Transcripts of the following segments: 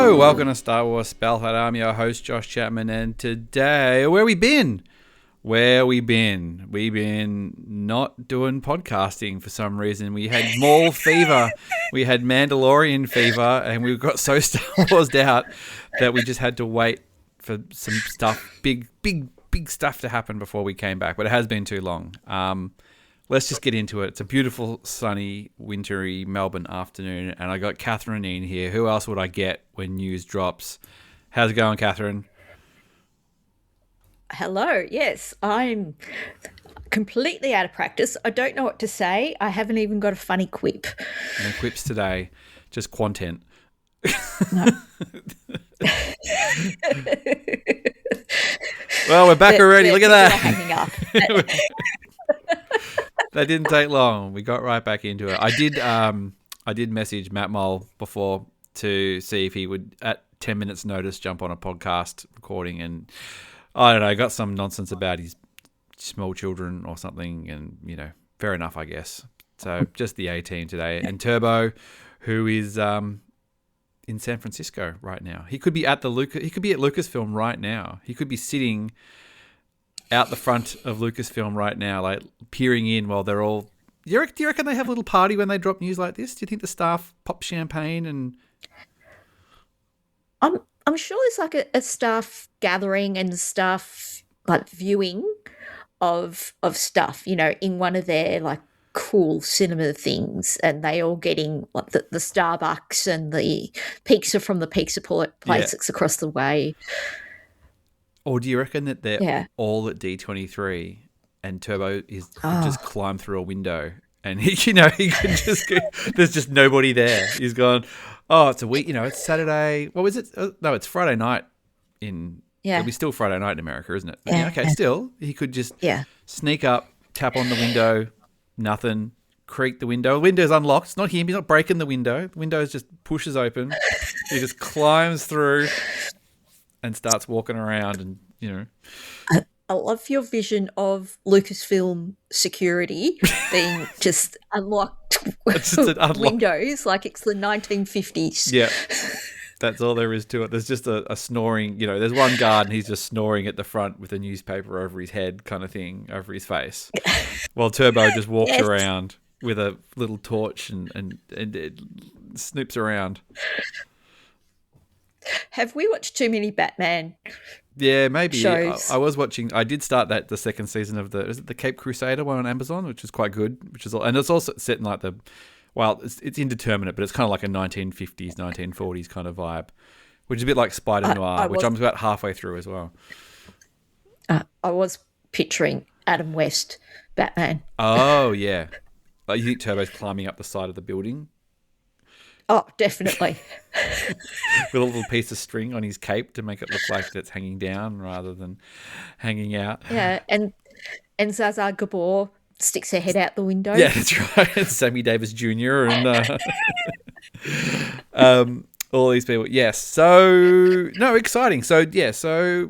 Hello, welcome to Star Wars Starfighter. I'm your host, Josh Chapman, and today, where we been? We've been not doing podcasting for some reason. We had Maul fever, we had Mandalorian fever, and we got so Star Wars'd out that we just had to wait for some stuff, big stuff to happen before we came back. But it has been too long. Let's just get into it. It's a beautiful, sunny, wintry Melbourne afternoon, and I got Catherine Kneen here. Who else would I get when news drops? How's it going, Catherine? Hello. Yes, I'm completely out of practice. I don't know what to say. I haven't even got a funny quip. No quips today, just content. No. Well, we're back already. Look at that. Hanging up. That didn't take long. We got right back into it. I did message Matt Mole before to see if he would, at 10 minutes notice, jump on a podcast recording, and I don't know, got some nonsense about his small children or something, and, you know, fair enough, I guess. So just the A-team today. And Turbo, who is in San Francisco right now. He could be at Lucasfilm right now. He could be sitting out the front of Lucasfilm right now, like peering in while they're all... Do you reckon they have a little party when they drop news like this? Do you think the staff pop champagne and... I'm sure it's like a staff gathering and staff like viewing of stuff, you know, in one of their like cool cinema things, and they all getting like the Starbucks and the pizza from the pizza place that's across the way. Or do you reckon that they're all at D23 and Turbo could just climb through a window and he could just go, there's just nobody there. He's gone, oh, it's a week, it's Saturday. What was it? No, it's Friday night it'll be still Friday night in America, isn't it? Yeah. Okay, still, he could just sneak up, tap on the window, nothing, creak the window. The window's unlocked. It's not him. He's not breaking the window. The window just pushes open. He just climbs through and starts walking around and, I love your vision of Lucasfilm security being just unlocked windows like it's the 1950s. Yeah, that's all there is to it. There's just a snoring, there's one guard and he's just snoring at the front with a newspaper over his head kind of thing, over his face. While Turbo just walks around with a little torch and it snoops around. Have we watched too many Batman? Yeah, maybe. Shows? I was watching. I did start the second season of the Cape Crusader one on Amazon, which is quite good. And it's also set in like it's indeterminate, but it's kind of like a 1950s, 1940s kind of vibe, which is a bit like Spider Noir, which I'm about halfway through as well. I was picturing Adam West Batman. Oh yeah, like you think Turbo's climbing up the side of the building? Oh, definitely. With a little piece of string on his cape to make it look like it's hanging down rather than hanging out. Yeah, and Zsa Gabor sticks her head out the window. Yeah, that's right. Sammy Davis Jr. and all these people. Yes. So, no, exciting. So, yeah, a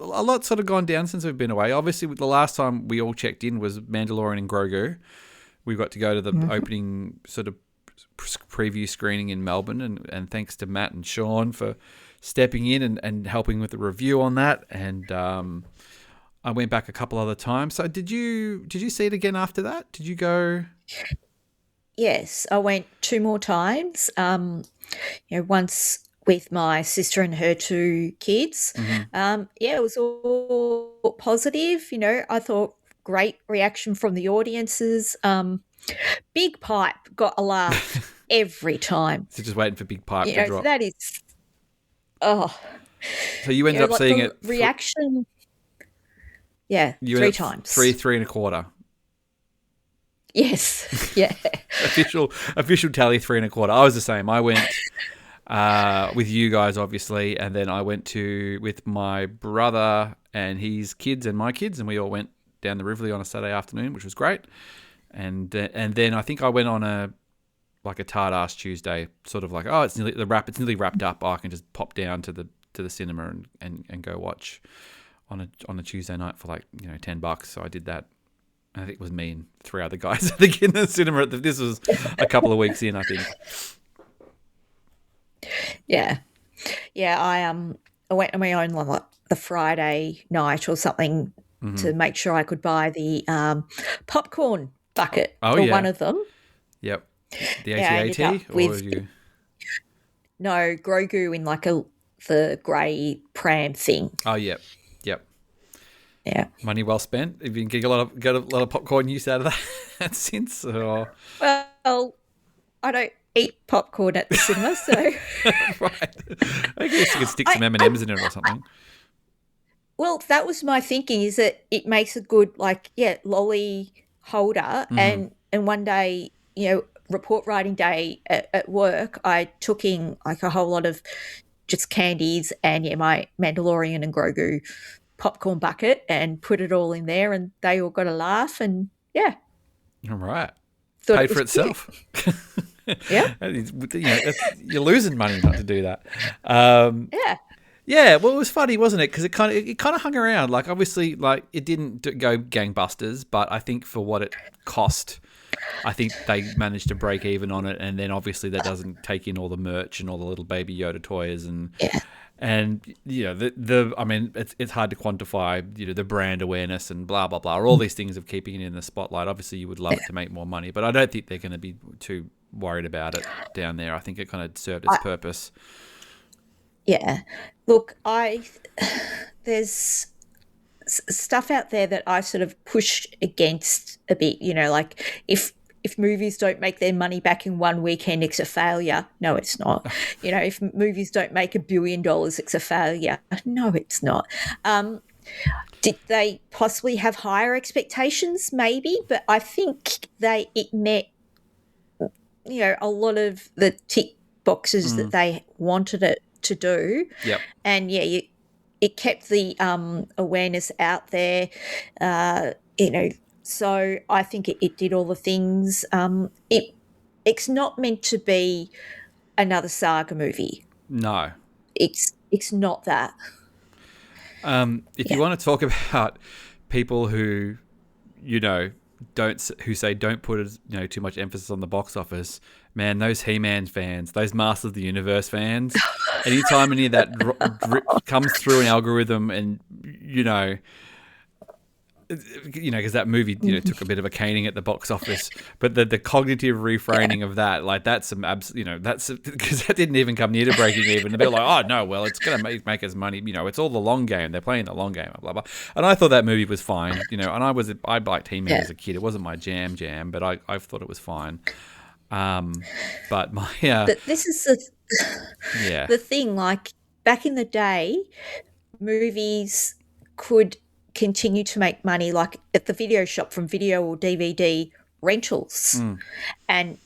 lot sort of gone down since we've been away. Obviously, the last time we all checked in was Mandalorian and Grogu. We got to go to the opening sort of preview screening in Melbourne, and thanks to Matt and Sean for stepping in and helping with the review on that. And I went back a couple other times. So did you see it again after that? Did you go? Yes, I went 2 more times. Once with my sister and her 2 kids. It was all positive. I thought great reaction from the audiences. Big Pipe got a laugh every time. So just waiting for Big Pipe to drop. That is, So you ended up seeing it. Reaction. Yeah, 3 times. 3 3.25. Yes. Yeah. official tally 3.25. I was the same. I went with you guys, obviously, and then I went with my brother and his kids and my kids, and we all went down the Rivoli on a Saturday afternoon, which was great. And then I think I went on a Tard-ass Tuesday, sort of like, oh, it's nearly wrapped up. Oh, I can just pop down to the cinema and go watch on a Tuesday night for like $10. So I did that. I think it was me and 3 other guys in the cinema. This was a couple of weeks in, I think. Yeah. I went on my own like the Friday night or something to make sure I could buy the popcorn bucket Oh, or yeah. one of them. Yep. The Yeah, I ended AT-AT? up Or with you... no Grogu in like the grey pram thing. Oh, yep. Yep. Yeah. Money well spent. Have you get a lot of popcorn use out of that since? Or... Well, I don't eat popcorn at the cinema, so Right. I guess you could stick some I M&Ms in it or something. well, that was my thinking, is that it makes a good lolly holder, and one day, report writing day at work, I took in like a whole lot of just candies and my Mandalorian and Grogu popcorn bucket and put it all in there, and they all got a laugh, and All right. thought Paid it was for itself. Yeah. You're losing money not to do that. Yeah. Yeah, well, it was funny, wasn't it? Because it kind of hung around. Like, obviously, like it didn't go gangbusters, but I think for what it cost, I think they managed to break even on it. And then obviously that doesn't take in all the merch and all the little baby Yoda toys and I mean, it's hard to quantify, the brand awareness and blah blah blah, all these things of keeping it in the spotlight. Obviously, you would love it to make more money, but I don't think they're going to be too worried about it down there. I think it kind of served its purpose. Yeah. Look, there's stuff out there that I sort of push against a bit, like if movies don't make their money back in one weekend, it's a failure. No, it's not. If movies don't make $1 billion, it's a failure. No, it's not. Did they possibly have higher expectations? Maybe, but I think it met, a lot of the tick boxes that they wanted it to do. Yep. And it kept the awareness out there, so I think it did all the things. It's not meant to be another saga movie. No. It's not that. If you want to talk about people who, don't put too much emphasis on the box office, man, those He-Man fans, those Masters of the Universe fans, anytime any of that drip comes through an algorithm, and because that movie, took a bit of a caning at the box office, but the cognitive reframing of that, like that's some that's because that didn't even come near to breaking even. And they're like, oh no, well it's gonna make us money. It's all the long game. They're playing the long game, blah blah. And I thought that movie was fine. And I liked He-Man as a kid. It wasn't my jam, but I thought it was fine. But my But this is the thing. Like back in the day, movies could continue to make money like at the video shop from video or DVD rentals and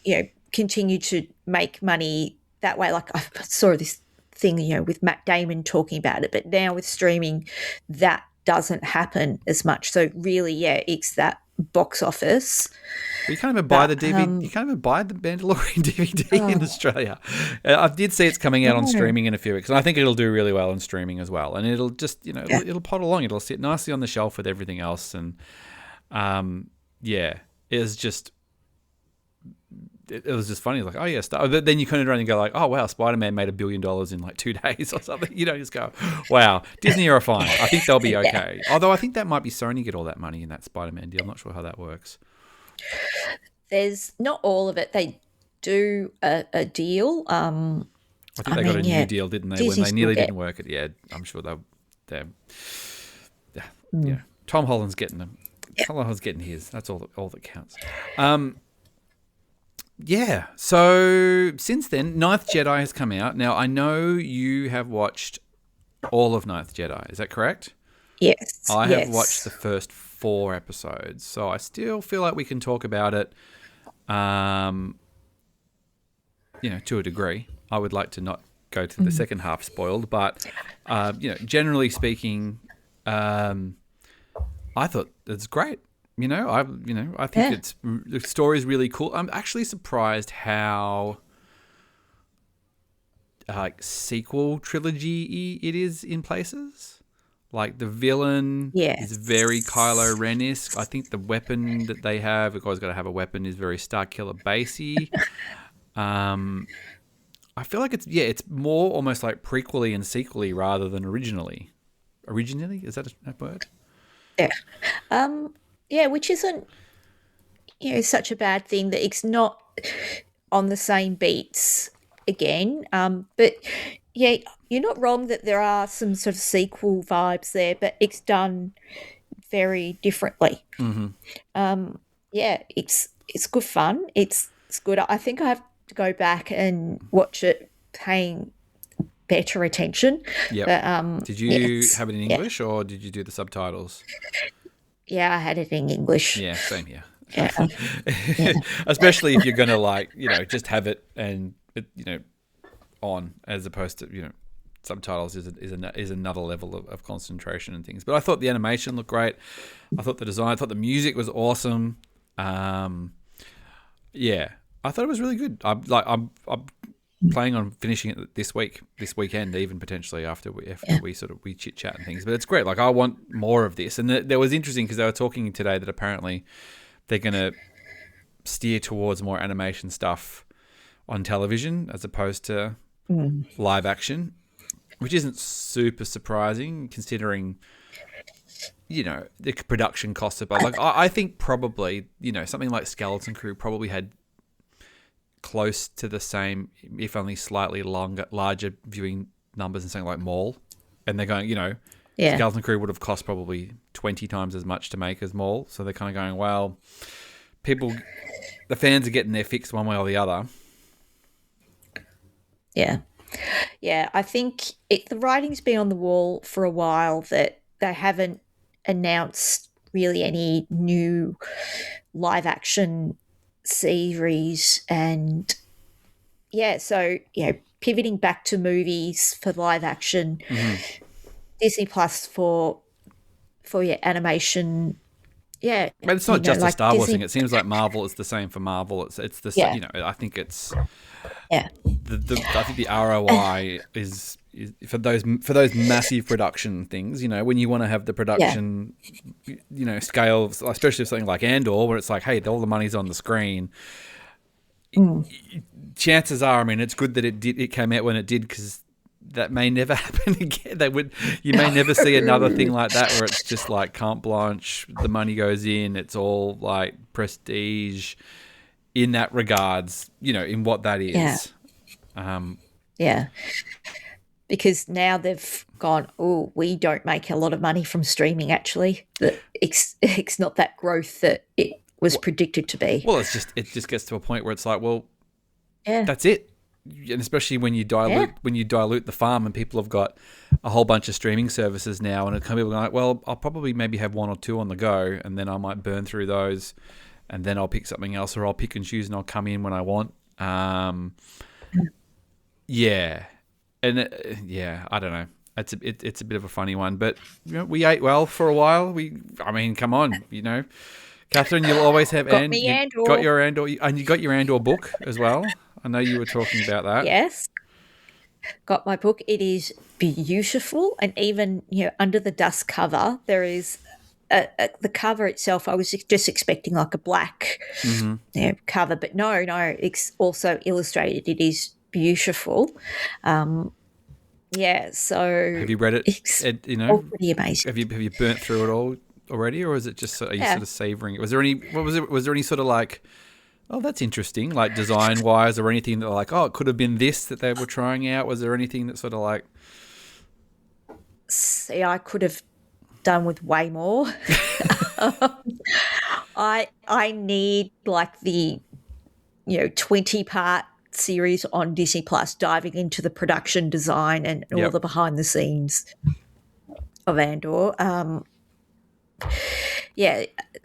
continue to make money that way. Like I saw this thing with Matt Damon talking about it, but now with streaming that doesn't happen as much. So really it's that box office. You can't even buy the DVD. You can't even buy the Mandalorian DVD in Australia. I did see it's coming out on streaming in a few weeks, and I think it'll do really well on streaming as well. And it'll just, it'll pot along. It'll sit nicely on the shelf with everything else. And it was just funny. Like, oh yeah, but then you kind of run and go like, oh wow, Spider-Man made $1 billion in like 2 days or something. Just go, wow, Disney are fine. I think they'll be okay. Although I think that might be Sony get all that money in that Spider-Man deal. I'm not sure how that works. There's not all of it. They do a deal. I think they got a new deal, didn't they? Disney's when they nearly didn't work it. Yeah, I'm sure they're Tom Holland's getting them. Tom Holland's getting his. That's all that counts. So since then, Ninth Jedi has come out. Now, I know you have watched all of Ninth Jedi. Is that correct? Yes. I have watched the first 4 episodes, so I still feel like we can talk about it, to a degree. I would like to not go to the second half spoiled, but, generally speaking, I thought it's great. I think the story's really cool. I'm actually surprised how sequel trilogy it is in places. Like the villain is very Kylo Ren-esque. I think the weapon that they have, of course, got to have a weapon, is very Starkiller basey. I feel like it's more almost like prequely and sequely rather than originally. Originally, is that a word? Yeah. Yeah, which isn't such a bad thing that it's not on the same beats again. But yeah, you're not wrong that there are some sort of sequel vibes there, but it's done very differently. Yeah, it's good fun. It's good. I think I have to go back and watch it paying better attention. Yep. But did you have it in English or did you do the subtitles? Yeah, I had it in English. Yeah, same here. Yeah. Especially if you're gonna just have it and on, as opposed to subtitles is another level of concentration and things. But I thought the animation looked great. I thought the design. I thought the music was awesome. Yeah, I thought it was really good. I'm planning on finishing it this weekend, even potentially after we chit chat and things. But it's great. Like, I want more of this. And there was interesting because they were talking today that apparently they're going to steer towards more animation stuff on television as opposed to live action, which isn't super surprising considering the production costs are. But like, I think probably something like Skeleton Crew probably had close to the same, if only slightly larger viewing numbers than something like Maul. And they're going, Skeleton Crew would have cost probably 20 times as much to make as Maul. So they're kind of going, well, the fans are getting their fix one way or the other. Yeah. Yeah, I think the writing's been on the wall for a while that they haven't announced really any new live action series, and so pivoting back to movies for live action, Disney Plus for animation. Yeah, but it's not just a Star Wars thing. It seems like Marvel is the same for Marvel. It's the same. I think it's I think the ROI is for those massive production things. When you want to have the production, scale, especially of something like Andor, where it's like, hey, all the money's on the screen. Chances are, it's good that it came out when it did, because that may never happen again. You may never see another thing like that where it's just like carte blanche. The money goes in. It's all like prestige in that regards. In what that is. Yeah. Because now they've gone, oh, we don't make a lot of money from streaming, actually. It's not that growth that it was predicted to be. Well, it just gets to a point where it's like, well, that's it. And especially when you dilute the farm and people have got a whole bunch of streaming services now, and people are like, well, I'll probably maybe have one or two on the go, and then I might burn through those, and then I'll pick something else, or I'll pick and choose and I'll come in when I want. And I don't know. It's a bit of a funny one, but we ate well for a while. Come on, Catherine, you'll always have Andor. Got your Andor, and you got your Andor book as well. I know you were talking about that. Yes, got my book. It is beautiful, and even under the dust cover, there is the cover itself. I was just expecting like a black cover, but no, it's also illustrated. It is beautiful. So have you read it? It's all pretty amazing. Have you burnt through it all already, or is it just are you sort of savoring it? Was there any sort of like, oh, that's interesting, like design wise, or anything that like, oh, it could have been this that they were trying out? Was there anything that sort of like, see, I could have done with way more. I need like the 20-part series on Disney Plus diving into the production design and all the behind the scenes of Andor.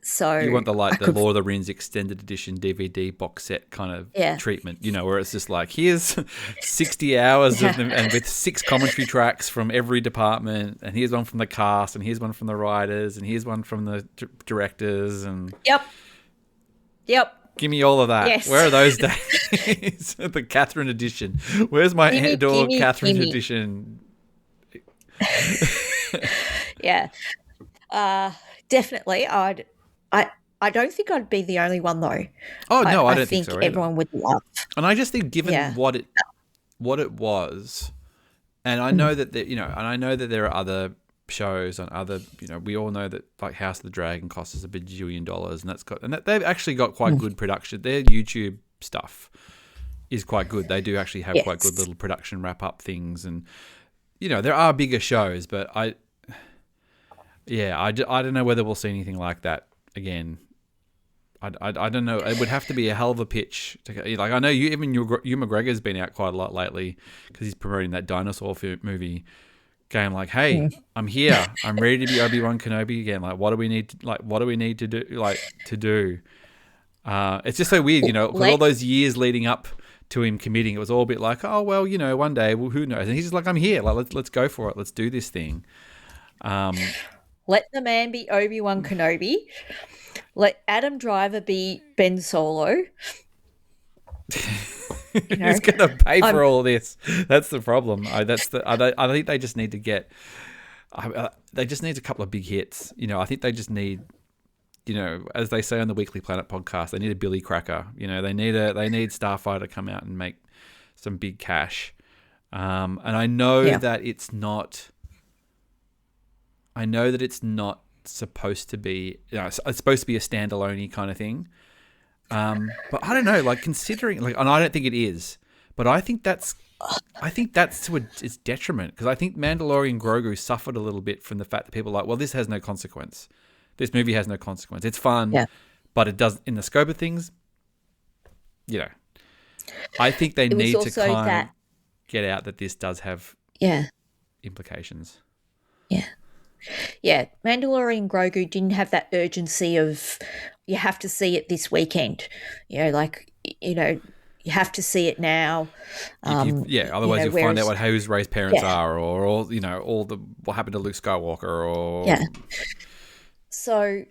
So you want the Lord of the Rings extended edition DVD box set kind of treatment, where it's just like, here's 60 hours of them, and with 6 commentary tracks from every department, and here's one from the cast, and here's one from the writers, and here's one from the directors, and Yep. Give me all of that. Yes. Where are those days? The Catherine edition. Where's my Andor Catherine edition? Yeah. Definitely. I don't think I'd be the only one though. Oh no, I don't think so either. Everyone would love. And I just think given what what it was, and I know that I know that there are other shows on other, we all know that like House of the Dragon costs us $1 bajillion, and they've actually got quite good production. Their YouTube stuff is quite good. They do actually have quite good little production wrap up things, and there are bigger shows, but I don't know whether we'll see anything like that again. I don't know. It would have to be a hell of a pitch. Like I know even Ewan McGregor's been out quite a lot lately because he's promoting that dinosaur movie. Going like, hey, I'm here. I'm ready to be Obi-Wan Kenobi again. Like, what do we need to do? It's just so weird, with all those years leading up to him committing, it was all a bit like, oh well, one day, well, who knows? And he's just like, I'm here. Like, let's go for it. Let's do this thing. Let the man be Obi-Wan Kenobi. Let Adam Driver be Ben Solo. Who's going to pay for all this? That's the problem. I think they just need to get. They just need a couple of big hits. I think they just need. As they say on the Weekly Planet podcast, they need a Billy Cracker. They need Starfighter to come out and make some big cash. And I know that it's not. I know that it's not supposed to be. It's supposed to be a standalone-y kind of thing. But I don't know, like considering, and I don't think it is, but I think that's to its detriment, because I think Mandalorian Grogu suffered a little bit from the fact that people are like, well, this has no consequence. This movie has no consequence. It's fun, but it does in the scope of things. I think they need to kind of get out that this does have implications. Yeah, Mandalorian Grogu didn't have that urgency of you have to see it this weekend. You have to see it now. Otherwise you'll find out whose race parents are, or all what happened to Luke Skywalker, or So,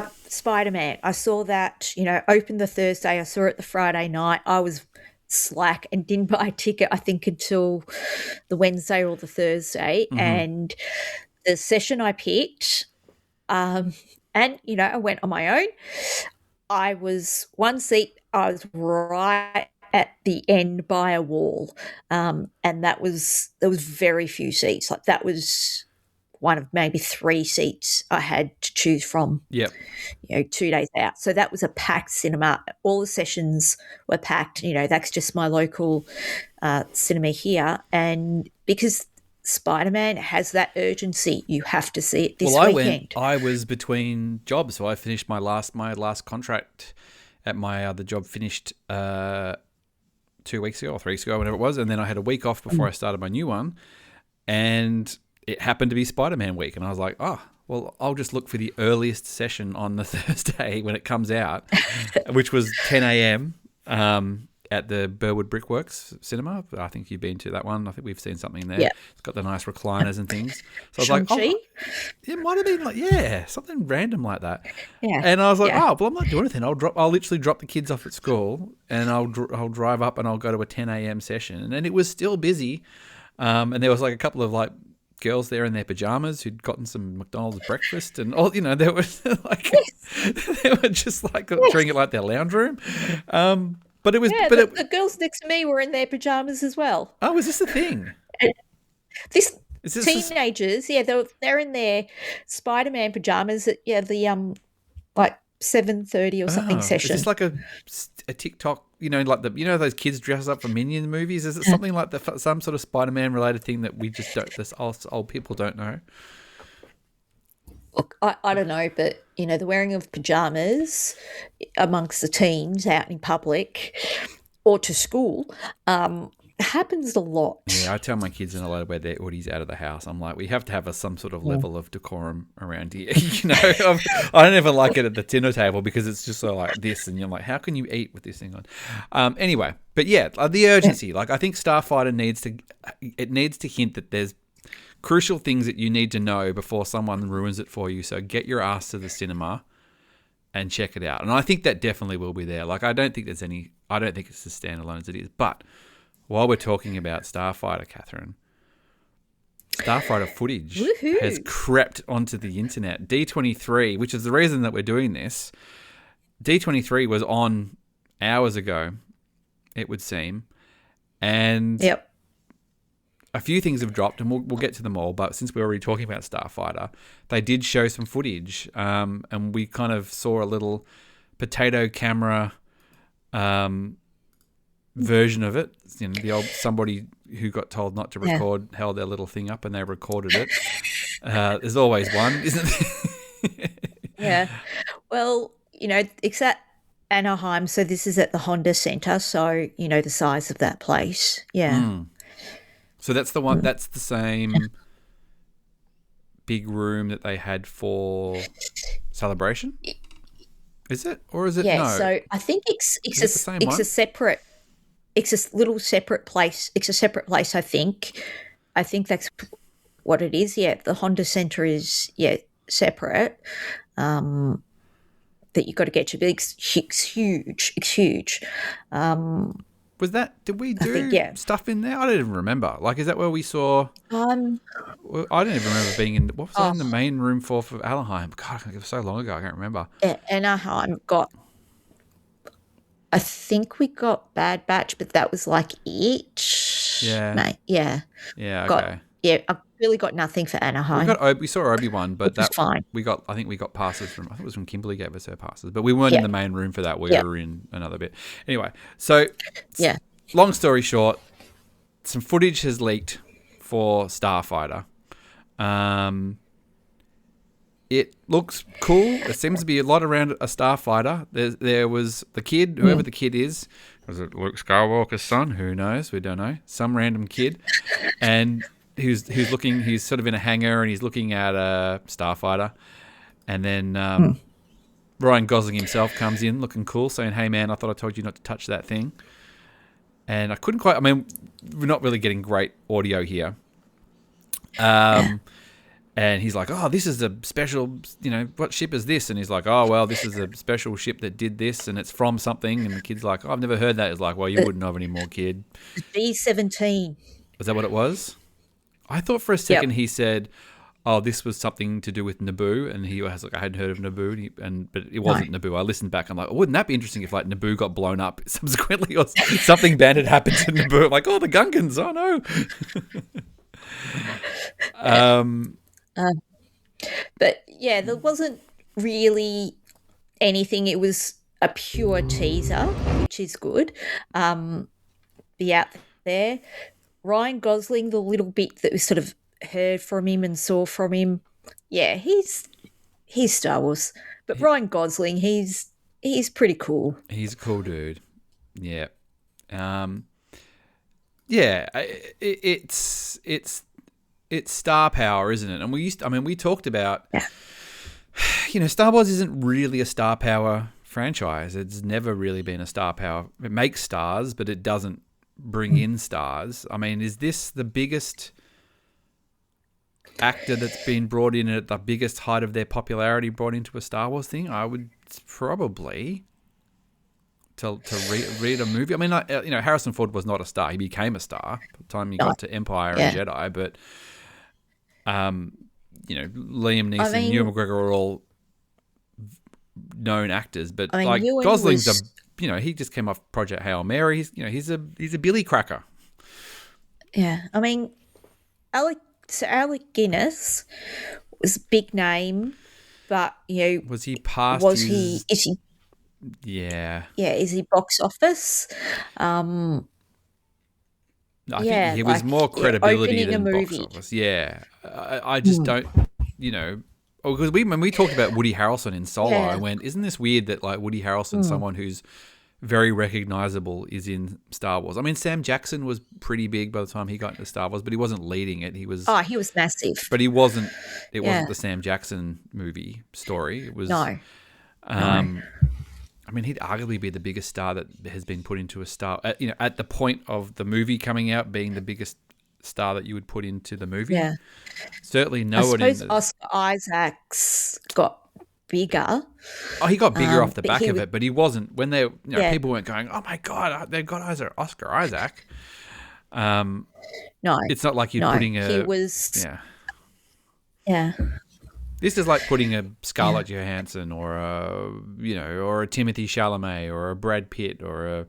Spider-Man. I saw that. Opened the Thursday. I saw it the Friday night. I was slack and didn't buy a ticket, I think, until the Wednesday or the Thursday. And the session I picked, and I went on my own. I was one seat. I was right at the end by a wall, and there was very few seats. Like that was one of maybe 3 seats I had to choose from. Yep. 2 days out. So that was a packed cinema. All the sessions were packed. That's just my local cinema here. And because Spider-Man has that urgency, you have to see it this weekend. I was between jobs, so I finished my last contract at my other job finished 2 weeks ago or 3 weeks ago, whenever it was, and then I had a week off before I started my new one, and it happened to be Spider-Man week, and I was like, oh, well, I'll just look for the earliest session on the Thursday when it comes out, which was 10 a.m. At the Burwood Brickworks Cinema. I think you've been to that one. I think we've seen something there. Yeah. It's got the nice recliners and things. So I was like, oh, it might have been something random like that. Yeah. And I was like, oh, well, I'm not doing anything. I'll literally drop the kids off at school, and I'll drive up and I'll go to a 10 a.m. session. And it was still busy. And there was like a couple of like girls there in their pajamas who'd gotten some McDonald's breakfast, and all, there was like they were just like treating it like their lounge room. But it was, the girls next to me were in their pajamas as well. Oh, is this a thing? Teenagers, they're in their Spider-Man pajamas at the like 7:30 or something session. Is this like a TikTok? Like those kids dress up for Minion movies. Is it something like some sort of Spider-Man related thing that we just don't? This old people don't know. Look, I don't know, but the wearing of pajamas amongst the teens out in public or to school happens a lot. Yeah, I tell my kids they're not allowed to wear their hoodies out of the house. I'm like, we have to have some sort of level of decorum around here. I don't ever like it at the dinner table because it's just so like this, and you're like, how can you eat with this thing on? Anyway, but yeah, the urgency. Like, I think Starfighter needs to hint that there's crucial things that you need to know before someone ruins it for you. So get your ass to the cinema and check it out. And I think that definitely will be there. Like, I don't think it's as standalone as it is. But while we're talking about Starfighter, Catherine, Starfighter footage has crept onto the internet. D23, which is the reason that we're doing this, D23 was on hours ago it would seem. And Yep. a few things have dropped, and we'll get to them all. But since we're already talking about Starfighter, they did show some footage, and we kind of saw a little potato camera version of it. You know, the old somebody who got told not to record held their little thing up, and they recorded it. There's always one, isn't there? Yeah. Well, it's at Anaheim, so this is at the Honda Center, so the size of that place. Yeah. So that's the one. That's the same big room that they had for Celebration. Is it, or is it? Yeah. No. So I think it's a separate. It's a little separate place. It's a separate place. I think that's what it is. Yeah. The Honda Center is separate. That you've got to get to. It's huge. It's huge. Was that? Did we do stuff in there? I don't even remember. Like, is that where we saw? I don't even remember being in. What was I in the main room for Anaheim? God, it was so long ago. I can't remember. Anaheim got. I think we got Bad Batch, but that was like it. Yeah. Mate. Yeah. Yeah. Okay. I've really got nothing for Anaheim. We saw Obi-Wan, but that's fine. I think we got passes from. I think it was from Kimberly gave us her passes, but we weren't in the main room for that. We were in another bit. Anyway, so long story short, some footage has leaked for Starfighter. It looks cool. There seems to be a lot around a Starfighter. There was the kid, whoever the kid is. Was it Luke Skywalker's son? Who knows? We don't know. Some random kid, and who's looking. He's sort of in a hangar and he's looking at a Starfighter, and then Ryan Gosling himself comes in looking cool, saying, "Hey man, I thought I told you not to touch that thing." And I couldn't quite. I mean, we're not really getting great audio here. And he's like, "Oh, this is a special, what ship is this?" And he's like, "Oh, well, this is a special ship that did this, and it's from something." And the kid's like, "Oh, I've never heard that." It's like, "Well, you wouldn't know anymore, kid." B-17. Is that what it was? I thought for a second he said, "Oh, this was something to do with Naboo," and he was like, "I hadn't heard of Naboo," but it wasn't Naboo. I listened back. I'm like, wouldn't that be interesting if like Naboo got blown up subsequently, or something bad had happened to Naboo? I'm like, "Oh, the Gungans! Oh no." But yeah, there wasn't really anything. It was a pure teaser, which is good. Be out there. Ryan Gosling, the little bit that we sort of heard from him and saw from him, he's Star Wars. But Ryan Gosling, he's pretty cool. He's a cool dude. Yeah. It's star power, isn't it? And we talked about, Star Wars isn't really a star power franchise. It's never really been a star power. It makes stars, but it doesn't bring in stars. I mean, is this the biggest actor that's been brought in at the biggest height of their popularity brought into a Star Wars thing? I would probably to read a movie. I mean, Harrison Ford was not a star. He became a star by the time he got to Empire and Jedi, but Liam Neeson and Ewan McGregor are all known actors, but Ewan Gosling's he just came off Project Hail Mary. He's a Billy cracker. Yeah, I mean, Alec Guinness was a big name, but was he past? Is he? Yeah. Yeah, is he box office? I think he was more credibility than box office. Yeah. I just don't, because when we talked about Woody Harrelson in Solo, I went, isn't this weird that like Woody Harrelson, someone who's very recognizable, is in Star Wars? I mean, Sam Jackson was pretty big by the time he got into Star Wars, but he wasn't leading it. He was massive. But he wasn't, it wasn't the Sam Jackson movie story. It was, no. I mean, he'd arguably be the biggest star that has been put into a star, at the point of the movie coming out, being the biggest star that you would put into the movie. Yeah. Certainly no one. I suppose Oscar Isaac's got bigger. Oh, he got bigger off the back of it, but he wasn't, when they, people weren't going, "Oh my God, they've got Oscar Isaac." No. It's not like you're putting he was. Yeah. Yeah. This is like putting a Scarlett Johansson or a Timothy Chalamet or a Brad Pitt or a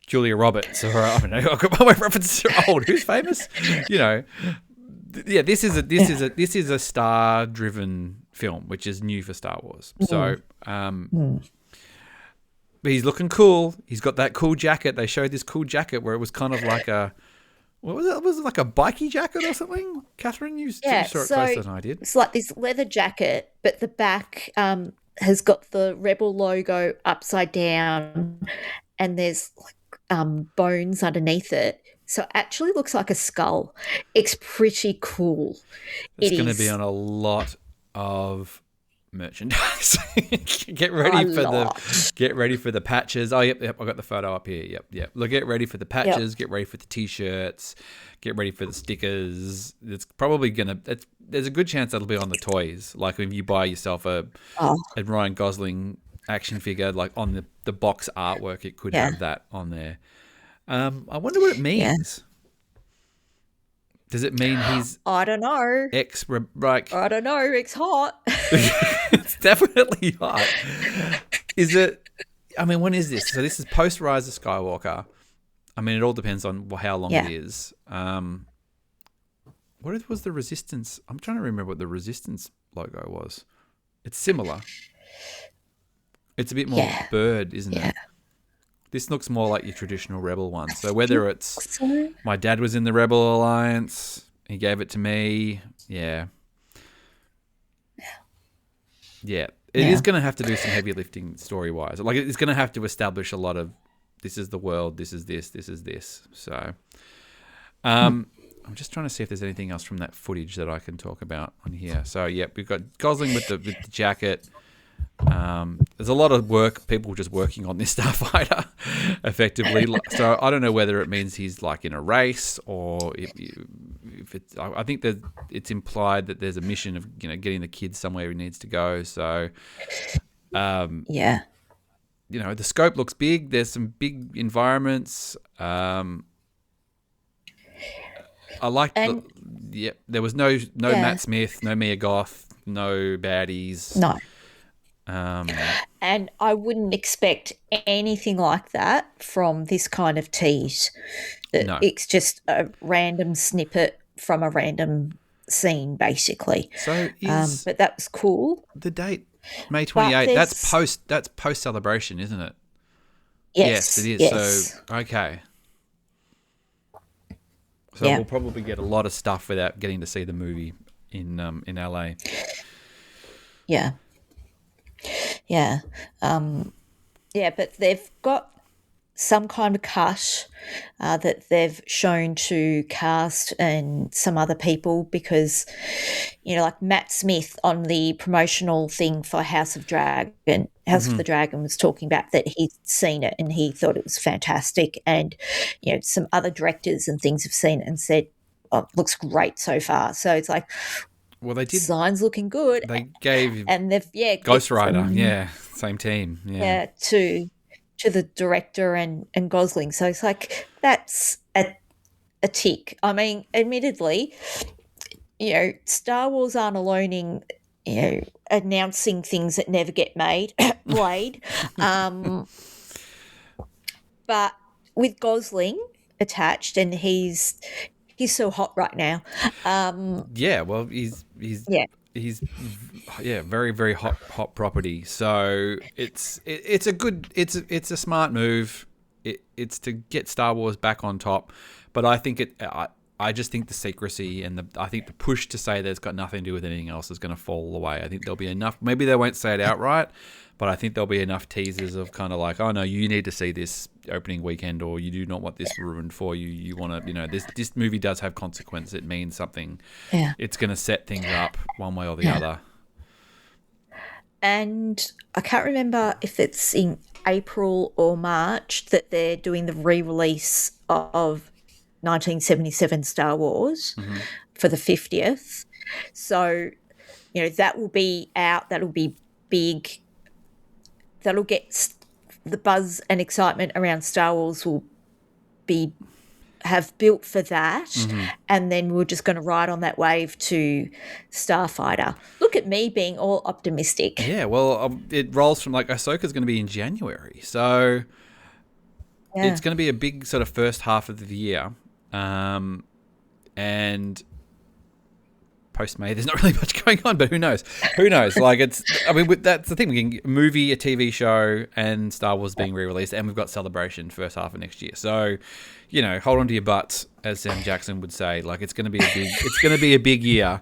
Julia Roberts, or I don't know. I've got my references are old. Who's famous? You know, yeah. This is a star-driven film, which is new for Star Wars. So, but he's looking cool. He's got that cool jacket. They showed this cool jacket where it was kind of like a, what was it? Was it like a bikey jacket or something? Catherine, you saw it closer than I did. It's like this leather jacket, but the back has got the Rebel logo upside down, and there's like bones underneath it. So it actually looks like a skull. It's pretty cool. It's going to be on a lot of merchandise. Get ready for the patches. Oh, yep, I got the photo up here. Yep. Look, get ready for the patches. Get ready for the t-shirts. Get ready for the stickers. It's probably there's a good chance that'll be on the toys. Like if you buy yourself a Ryan Gosling action figure, like on the box artwork, it could have that on there. I wonder what it means. Does it mean he's... I don't know. I don't know. It's hot. It's definitely hot. Is it... I mean, when is this? So this is post-Rise of Skywalker. I mean, it all depends on how long it is. What was the Resistance? I'm trying to remember what the Resistance logo was. It's similar. It's a bit more bird, isn't it? This looks more like your traditional Rebel one. So whether it's my dad was in the Rebel Alliance, he gave it to me. Yeah. It is going to have to do some heavy lifting story-wise. Like it's going to have to establish a lot of this is the world, this is this, this is this. So I'm just trying to see if there's anything else from that footage that I can talk about on here. So, we've got Gosling with the jacket. There's a lot of people just working on this Starfighter effectively. So I don't know whether it means he's like in a race or if it's. I think that it's implied that there's a mission of getting the kid somewhere he needs to go. So, the scope looks big. There's some big environments. I like there was no Matt Smith, no Mia Goth, no baddies. No. And I wouldn't expect anything like that from this kind of tease. No. It's just a random snippet from a random scene, basically. So, but that was cool. The date, May 28th. That's post celebration, isn't it? Yes, it is. Yes. So, okay. So we'll probably get a lot of stuff without getting to see the movie in LA. Yeah. Yeah. But they've got some kind of cut that they've shown to cast and some other people because, like Matt Smith on the promotional thing for House of the Dragon was talking about that he'd seen it and he thought it was fantastic. And, some other directors and things have seen it and said, oh, it looks great so far. So it's like, well, they did. Designs looking good. They gave and they've Ghost Rider, same team, to the director and Gosling. So it's like that's a tick. I mean, admittedly, Star Wars aren't alone in announcing things that never get made. Blade, but with Gosling attached, and he's so hot right now. Well, he's very, very hot property. So it's a smart move. It's to get Star Wars back on top, but I think I just think the secrecy and I think the push to say there's got nothing to do with anything else is going to fall away. I think there'll be enough. Maybe they won't say it outright, but I think there'll be enough teasers of kind of like, oh no, you need to see this opening weekend, or you do not want this ruined for you. You want to, this movie does have consequence. It means something. Yeah. It's going to set things up one way or the other. And I can't remember if it's in April or March that they're doing the re-release of 1977 Star Wars for the 50th. So, that will be out. That'll be big. That'll get the buzz and excitement around Star Wars will have built for that, and then we're just going to ride on that wave to Starfighter. Look at me being all optimistic. Yeah, well, it rolls from like Ahsoka's going to be in January, so it's going to be a big sort of first half of the year, and post-May, there's not really much going on, but who knows? Who knows? Like, that's the thing. We can a TV show, and Star Wars being re-released, and we've got Celebration first half of next year. So, hold on to your butts, as Sam Jackson would say. Like, it's going to be a big year.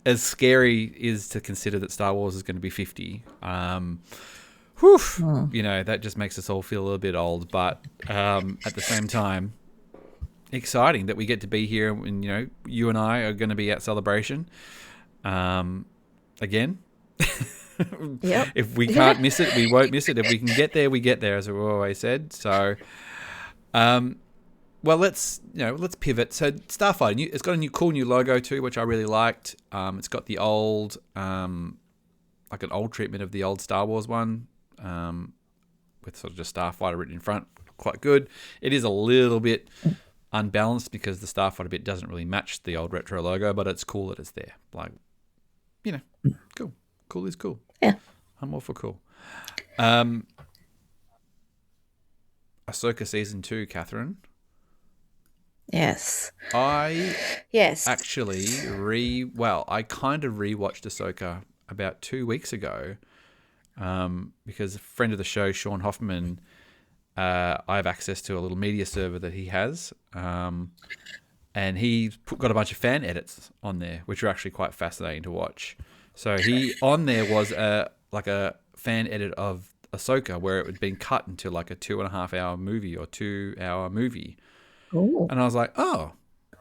As scary is to consider that Star Wars is going to be 50. That just makes us all feel a little bit old, but at the same time, exciting that we get to be here, and you and I are going to be at Celebration again. Yep. If we can't miss it, we won't miss it. If we can get there, we get there, as we've always said. So, let's pivot. So Starfighter, it's got a cool new logo too, which I really liked. It's got the old, like an old treatment of the old Star Wars one, with sort of just Starfighter written in front. Quite good. It is a little bit unbalanced because the Starfighter bit doesn't really match the old retro logo, but it's cool that it's there. Like, cool. Cool is cool. Yeah. I'm all for cool. Ahsoka season 2, Catherine. Yes. I actually I kind of rewatched Ahsoka about 2 weeks ago, because a friend of the show, Sean Hoffman, I have access to a little media server that he has, and he got a bunch of fan edits on there, which are actually quite fascinating to watch. So on there was a fan edit of Ahsoka where it had been cut into like a 2.5 hour movie or 2 hour movie. Ooh. And I was like, oh,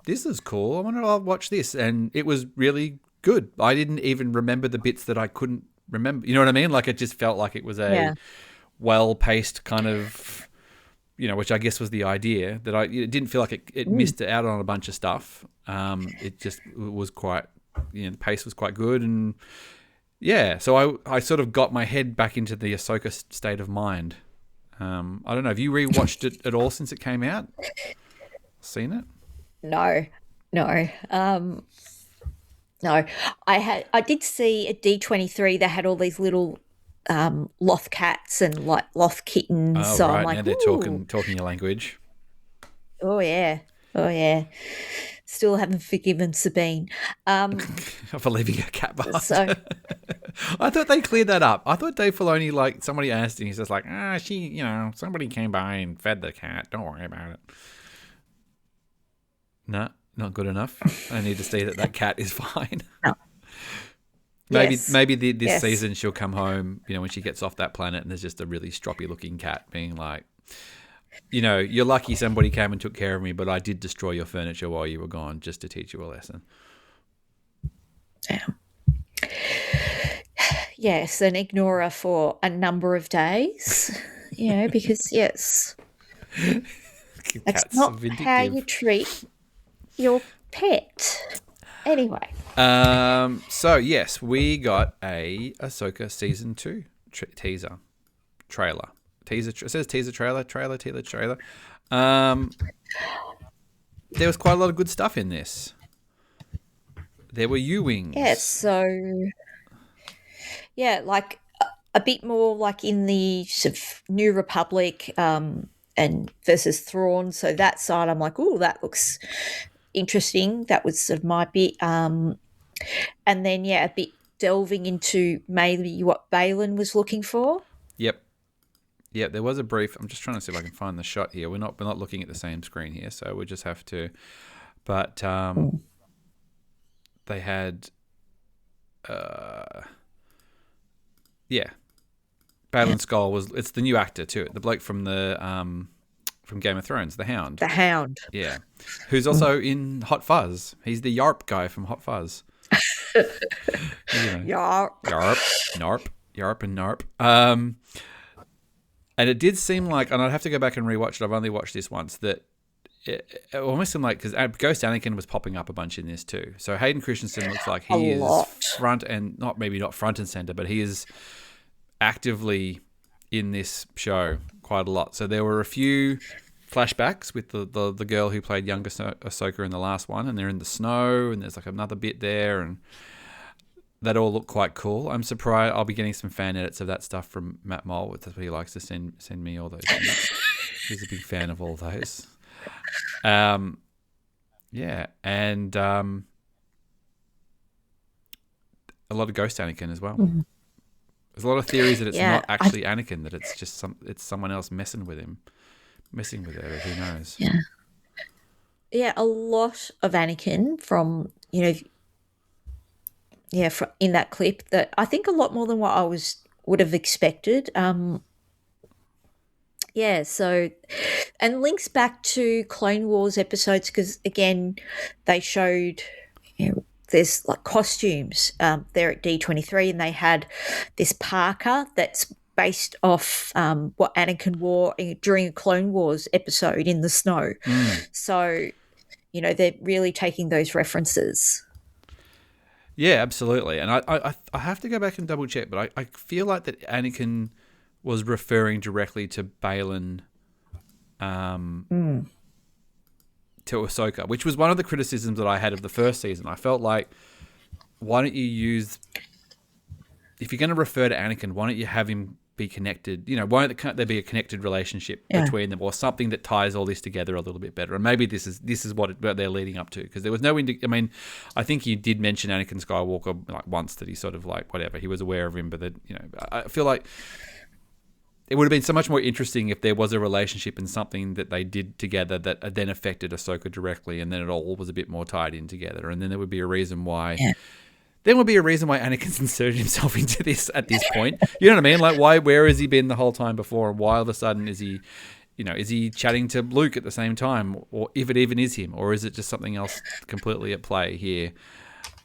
this is cool. I wonder if I'll watch this. And it was really good. I didn't even remember the bits that I couldn't remember. You know what I mean? Like, it just felt like it was a well-paced kind of, which I guess was the idea, that it didn't feel like it missed out on a bunch of stuff. It was quite, the pace was quite good. And so I sort of got my head back into the Ahsoka state of mind. I don't know. Have you rewatched it at all since it came out? Seen it? No. No. I did see at D23 they had all these little loth cats and like loth kittens. Oh, so right. I'm like, now they're talking your language. Oh yeah. Still haven't forgiven Sabine. For leaving a cat behind. So I thought they cleared that up. I thought Dave Filoni, like, somebody asked and he's just like, she, somebody came by and fed the cat. Don't worry about it. No, not good enough. I need to see that cat is fine. No. Maybe this season she'll come home, when she gets off that planet and there's just a really stroppy looking cat being like, you're lucky somebody came and took care of me, but I did destroy your furniture while you were gone just to teach you a lesson. Yeah. Yes, and ignore her for a number of days, because, yes, that's not vindictive. How you treat your pet. Anyway. So, yes, we got a Ahsoka Season 2 teaser. Trailer. It says teaser trailer. There was quite a lot of good stuff in this. There were U-wings. Yeah, so like a bit more like in the sort of New Republic and versus Thrawn. So that side, I'm like, oh, that looks interesting. That was sort of my bit. And then a bit delving into maybe what Balin was looking for. Yep. Yeah, there was a brief. I'm just trying to see if I can find the shot here. We're not looking at the same screen here, so we just have to. But they had, Balin Skoll it's the new actor too, the bloke from from Game of Thrones, the Hound. The Hound. Yeah, who's also in Hot Fuzz. He's the Yarp guy from Hot Fuzz. Yarp, and Narp. And it did seem like, and I'd have to go back and rewatch it, I've only watched this once, that it almost seemed like, because Ghost Anakin was popping up a bunch in this too. So Hayden Christensen looks like he is front and, not front and center, but he is actively in this show quite a lot. So there were a few flashbacks with the girl who played younger Ahsoka in the last one, and they're in the snow, and there's like another bit there, and that all look quite cool. I'm surprised. I'll be getting some fan edits of that stuff from Matt Mole. That's what he likes to send me all those things. He's a big fan of all those. Yeah, and a lot of Ghost Anakin as well. Mm-hmm. There's a lot of theories that it's not actually Anakin, that it's just it's someone else messing with it. Who knows? Yeah. Yeah, a lot of Anakin from, in that clip, that I think a lot more than what I would have expected. So, and links back to Clone Wars episodes, because again, they showed, there's like costumes there at D23, and they had this parka that's based off what Anakin wore during a Clone Wars episode in the snow. So, they're really taking those references. Yeah, absolutely. And I have to go back and double check, but I feel like that Anakin was referring directly to Baylan to Ahsoka, which was one of the criticisms that I had of the first season. I felt like, why don't you use, if you're going to refer to Anakin, why don't you have him be connected? Why don't there be a connected relationship between them, or something that ties all this together a little bit better? And maybe this is what they're leading up to, because there was no I think you did mention Anakin Skywalker like once, that he sort of like whatever, he was aware of him, but that I feel like it would have been so much more interesting if there was a relationship and something that they did together that then affected Ahsoka directly, and then it all was a bit more tied in together, and then there would be a reason why. Yeah. There would be a reason why Anakin's inserted himself into this at this point. You know what I mean? Like, where has he been the whole time before, and why all of a sudden is he, is he chatting to Luke at the same time, or if it even is him, or is it just something else completely at play here?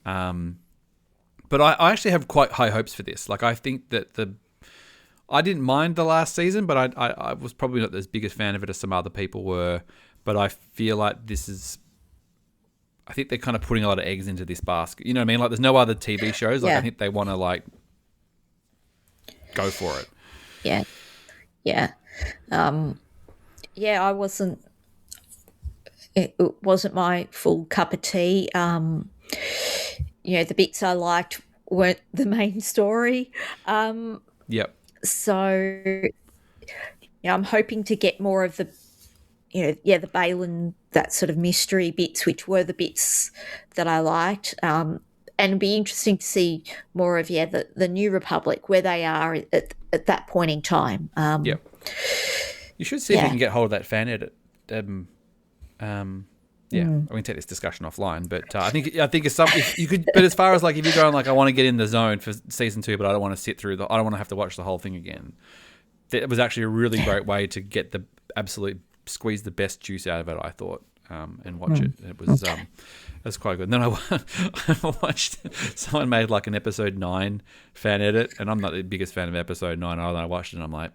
But I actually have quite high hopes for this. Like, I think that I didn't mind the last season, but I was probably not as big a fan of it as some other people were. But I feel like this is, I think they're kind of putting a lot of eggs into this basket. You know what I mean? Like, there's no other TV shows. Like, I think they want to like go for it. Yeah. I wasn't. It wasn't my full cup of tea. The bits I liked weren't the main story. Yep. So, I'm hoping to get more of the, the Baylan, that sort of mystery bits, which were the bits that I liked. And it'd be interesting to see more of, the New Republic, where they are at that point in time. Yep. You should see if you can get hold of that fan edit. We can take this discussion offline, but I think it's something you could. But as far as like, if you're going like, I want to get in the zone for season 2, but I don't want to sit through I don't want to have to watch the whole thing again. That was actually a really great way to get the absolute squeeze the best juice out of it, I thought, and watch it. It was quite good. And then I watched, someone made like an episode 9 fan edit, and I'm not the biggest fan of episode 9 either. I watched it and I'm like,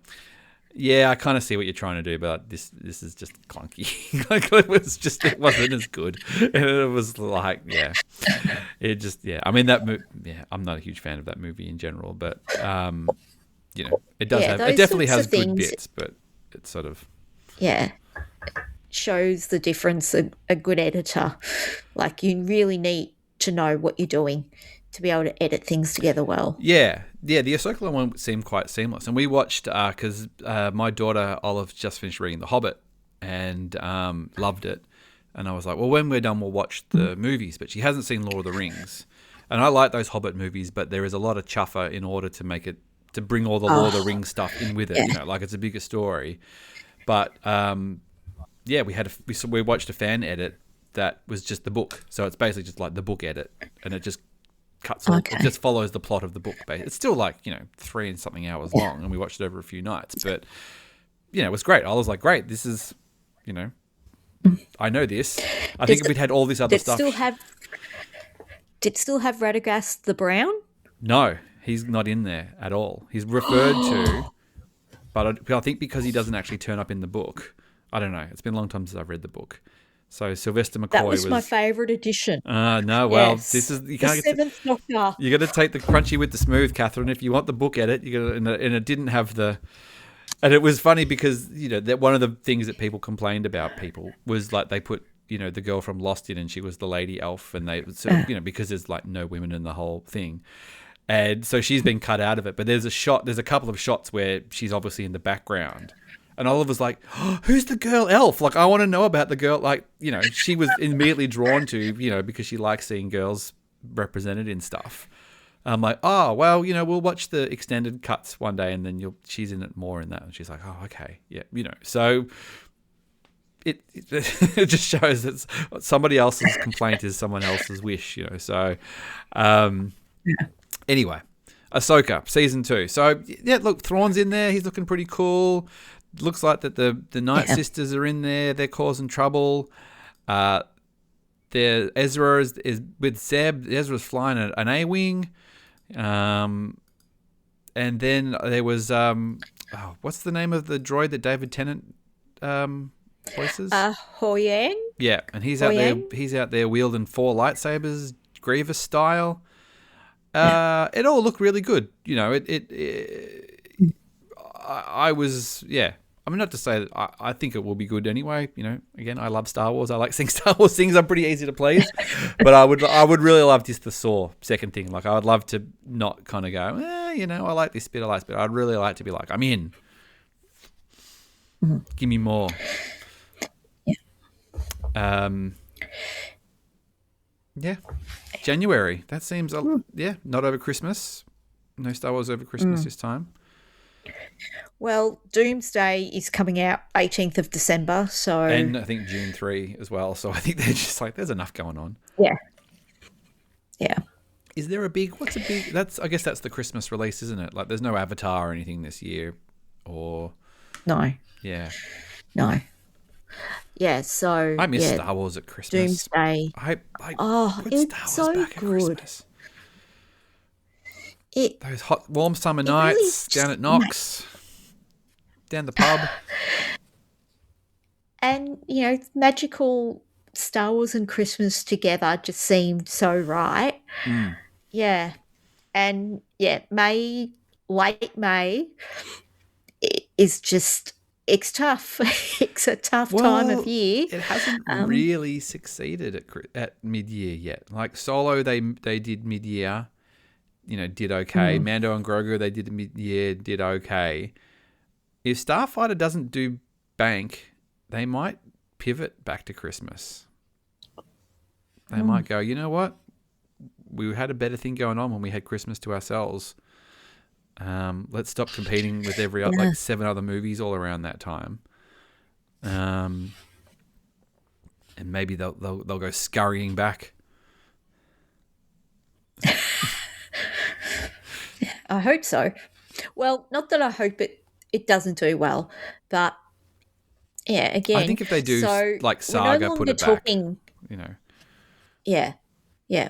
yeah, I kind of see what you're trying to do, but this is just clunky. Like, it wasn't as good. And it was like, I mean, I'm not a huge fan of that movie in general, but it does it definitely has good bits, but it's sort of shows the difference a good editor. Like, you really need to know what you're doing to be able to edit things together well. Yeah, the Ahsoka one seemed quite seamless. And we watched, because my daughter Olive just finished reading The Hobbit and loved it. And I was like, well, when we're done, we'll watch the movies. But she hasn't seen Lord of the Rings. And I like those Hobbit movies, but there is a lot of chuffer in order to make it, to bring all the Lord of the Rings stuff in with it. Like, it's a bigger story. But we watched a fan edit that was just the book. So it's basically just like the book edit, and it just cuts all, it just follows the plot of the book. It's still like 3 and something hours long, and we watched it over a few nights. But it was great. I was like, great, this is I know this. I think if we'd had all this other stuff. Did it still have Radagast the Brown? No, he's not in there at all. He's referred to, but I think because he doesn't actually turn up in the book. I don't know. It's been a long time since I've read the book. So Sylvester McCoy was my favourite edition. No, well, this is you can't the Seventh Doctor. You got to take the crunchy with the smooth, Catherine. If you want the book edit, you got to, and it didn't have the. And it was funny because that one of the things that people complained about was like they put the girl from Lost in, and she was the lady elf, and they sort of, because there's like no women in the whole thing. And so she's been cut out of it. But there's a couple of shots where she's obviously in the background. And Oliver's like, oh, who's the girl elf? Like, I want to know about the girl. Like, she was immediately drawn to, because she likes seeing girls represented in stuff. I'm like, oh, well, we'll watch the extended cuts one day, and then she's in it more in that. And she's like, oh, okay. Yeah, so it just shows that somebody else's complaint is someone else's wish, so... Anyway, Ahsoka, season 2. So, yeah, look, Thrawn's in there. He's looking pretty cool. Looks like that the Night Sisters are in there. They're causing trouble. Ezra is with Zeb. Ezra's flying an A-Wing. And then there was... what's the name of the droid that David Tennant voices? Hoyang? Yeah, and he's out there. He's out there wielding 4 lightsabers, Grievous style. It all looked really good. I was, yeah. I mean, not to say that I think it will be good anyway. Again, I love Star Wars. I like seeing Star Wars things. I'm pretty easy to please. But I would really love just the Saw second thing. Like, I would love to not kind of go, I like this bit, I like this bit. I'd really like to be like, I'm in. Mm-hmm. Give me more. Yeah. Yeah. January. That seems, not over Christmas. No Star Wars over Christmas this time. Well, Doomsday is coming out 18th of December, so... And I think June 3 as well, so I think they're just like, there's enough going on. Yeah. Yeah. Is there I guess that's the Christmas release, isn't it? Like, there's no Avatar or anything this year, or... No. Yeah. No. Yeah, so... I miss Star Wars at Christmas. Doomsday. It's so back good. At Christmas. Those hot, warm summer nights down at Knox, down the pub. And, magical Star Wars and Christmas together just seemed so right. Mm. Yeah. And, late May is just... It's tough. It's a tough time of year. It hasn't really succeeded at mid-year yet. Like Solo, they did mid-year, did okay. Mando and Grogu, they did mid-year, did okay. If Starfighter doesn't do bank, they might pivot back to Christmas. They might go, you know what? We had a better thing going on when we had Christmas to ourselves. Let's stop competing with every like 7 other movies all around that time, and maybe they'll go scurrying back. I hope so. Well, not that I hope it doesn't do well, but again, I think if they do, like Saga, put it back. Yeah,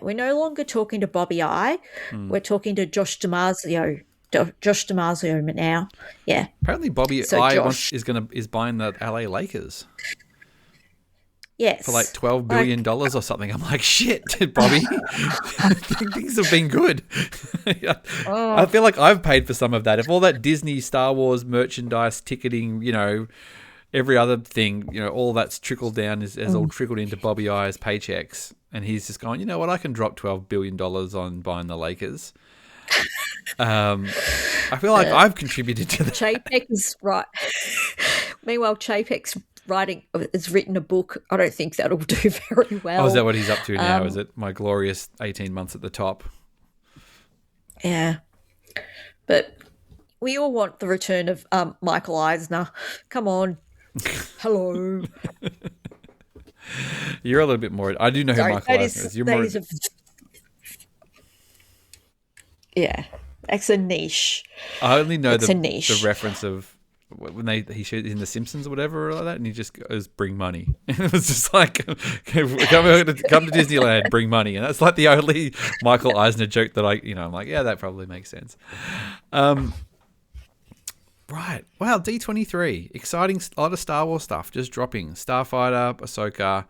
we're no longer talking to Bobby I. We're talking to Josh DiMaggio. Josh DiMaggio now. Yeah. Apparently Bobby is buying the LA Lakers. Yes. For like $12 billion or something. I'm like, shit, Bobby. Things have been good. I feel like I've paid for some of that. If all that Disney Star Wars merchandise, ticketing, every other thing, all that's trickled down has all trickled into Bobby I's paychecks. And he's just going, you know what, I can drop $12 billion on buying the Lakers. I feel like I've contributed to that. Chapek is right. Meanwhile, Chapek's has written a book. I don't think that'll do very well. Oh, is that what he's up to now? Is it My Glorious 18 Months at the Top? Yeah. But we all want the return of Michael Eisner. Come on. Hello. You're a little bit more... I do know who Michael Eisner is. You're more... Yeah, that's a niche. I only know the reference of when he showed in The Simpsons or whatever or like that, and he just goes, "Bring money." And it was just like, come to Disneyland, bring money, and that's like the only Michael Eisner joke that I'm like, yeah, that probably makes sense. Right, wow, D23, exciting, a lot of Star Wars stuff just dropping. Starfighter, Ahsoka.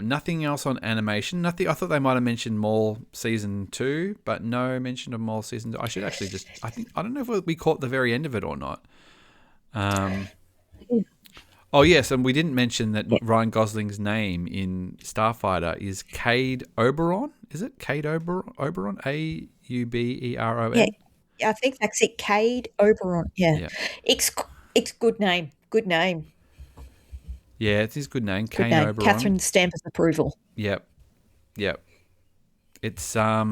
Nothing else on animation. Nothing. I thought they might have mentioned Maul season 2, but no mention of Maul season 2. I should actually I don't know if we caught the very end of it or not. Oh, yes, and we didn't mention that Yeah. Ryan Gosling's name in Starfighter is Cade Oberon. Is it Cade Oberon? Auberon? Yeah, I think that's it. Cade Oberon. Yeah, Yeah. it's good name. Good name. Yeah, it's his good name, Good Kane name. Oberon. Catherine stamp of approval. Yep. Yep. It's Yeah.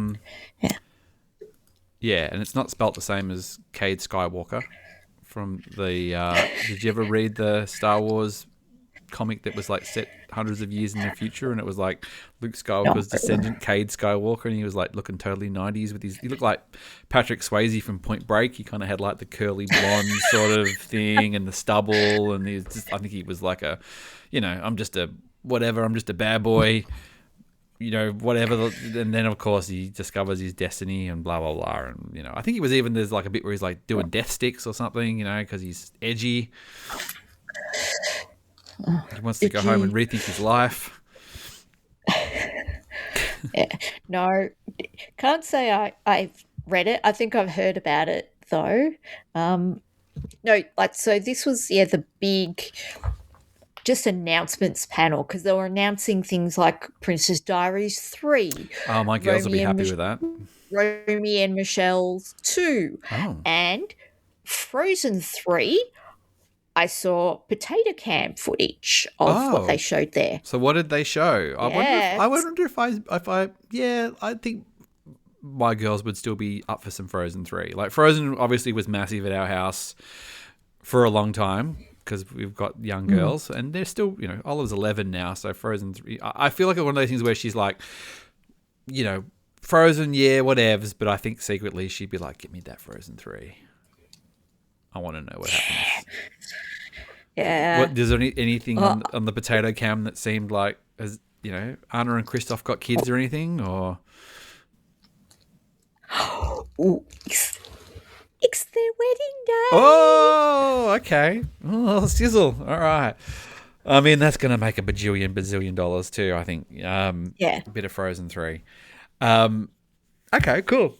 yeah, and it's not spelt the same as Cade Skywalker from the did you ever read the Star Wars comic that was like set hundreds of years in the future, and it was like Luke No. Skywalker's descendant, Cade Skywalker, and he was like looking totally 90s with he looked like Patrick Swayze from Point Break. He kind of had like the curly blonde sort of thing and the stubble, and I think he was like I'm just a bad boy, whatever. And then of course he discovers his destiny and blah blah blah, and I think there's like a bit where he's like doing death sticks or something, because he's edgy. He wants to go home and rethink his life. Yeah. No, can't say I've read it. I think I've heard about it though. No, so this was the big just announcements panel, because they were announcing things like Princess Diaries 3. Oh, my girls will be happy with that. Romy and Michelle's 2. Oh. And Frozen 3. I saw potato cam footage of what they showed there. So what did they show? Yeah, I wonder if I think my girls would still be up for some Frozen 3. Like Frozen obviously was massive at our house for a long time because we've got young girls and they're still, Olive's 11 now. So Frozen 3, I feel like it's one of those things where she's like, Frozen, yeah, whatevs. But I think secretly she'd be like, get me that Frozen 3. I want to know what happens. Yeah. Is there anything on the potato cam that seemed like, as Anna and Christoph got kids or anything, or? Ooh, it's their wedding day. Oh, okay. Oh, sizzle. All right. I mean, that's going to make a bazillion dollars too, I think. Yeah. A bit of Frozen 3. Okay, cool.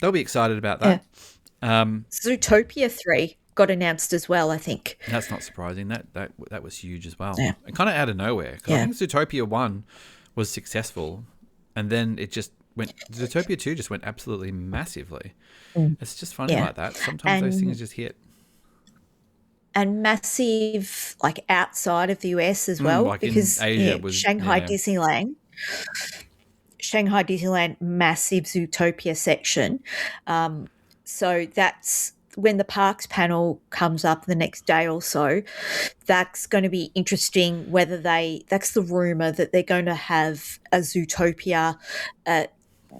They'll be excited about that. Yeah. Zootopia 3 got announced as well, I think. That's not surprising. That was huge as well. Yeah. And kind of out of nowhere. Because I think Zootopia 1 was successful, and then it just went. Zootopia 2 just went absolutely massively. It's just funny like that. Sometimes those things just hit. And massive, like outside of the US as well, like because in Asia was Shanghai Disneyland. Shanghai Disneyland, massive Zootopia section. So that's when the parks panel comes up the next day or so. That's going to be interesting whether that's the rumor that they're going to have a Zootopia at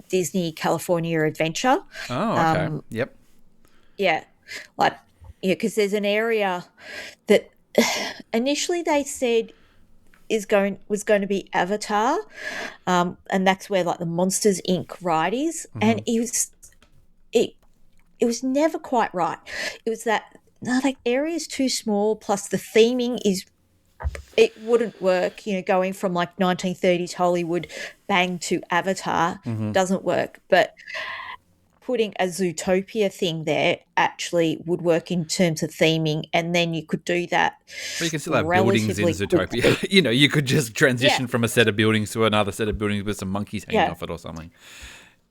Disney California Adventure. Oh, okay. Yep. Yeah. Because there's an area that initially they said was going to be Avatar, and that's where like the Monsters Inc. ride is, and it was never quite right. It was that the area's too small, plus the theming it wouldn't work. Going from like 1930s Hollywood bang to Avatar doesn't work, but putting a Zootopia thing there actually would work in terms of theming, and then you could do that. But you can still have buildings in Zootopia. You could just transition from a set of buildings to another set of buildings with some monkeys hanging off it or something.